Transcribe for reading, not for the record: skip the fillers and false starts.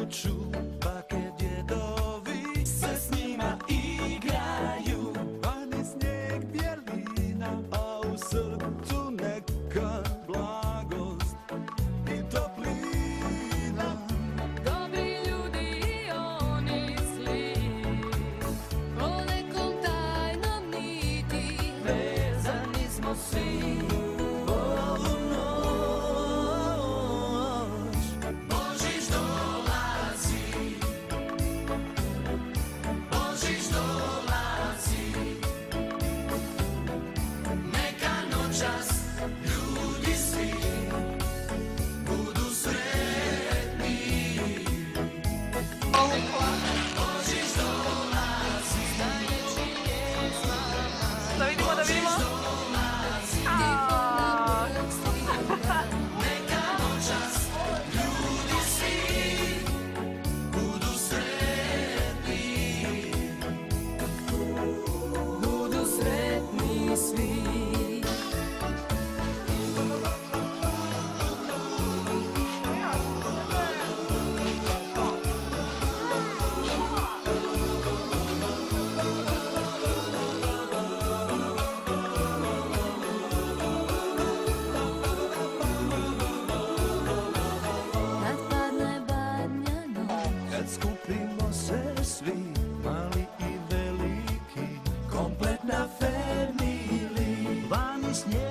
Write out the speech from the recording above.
kuću, bake djedovi se s njima igraju. Vani snijeg bjelina, a u srcu neka blagost i toplina. Dobri ljudi i oni zli, o nekom tajnom niti vezani smo svi. Da vidimo, da vidimo. Budu sretni svi. Kad skupimo se svi, mali i veliki, kompletna familija. Vani snijeg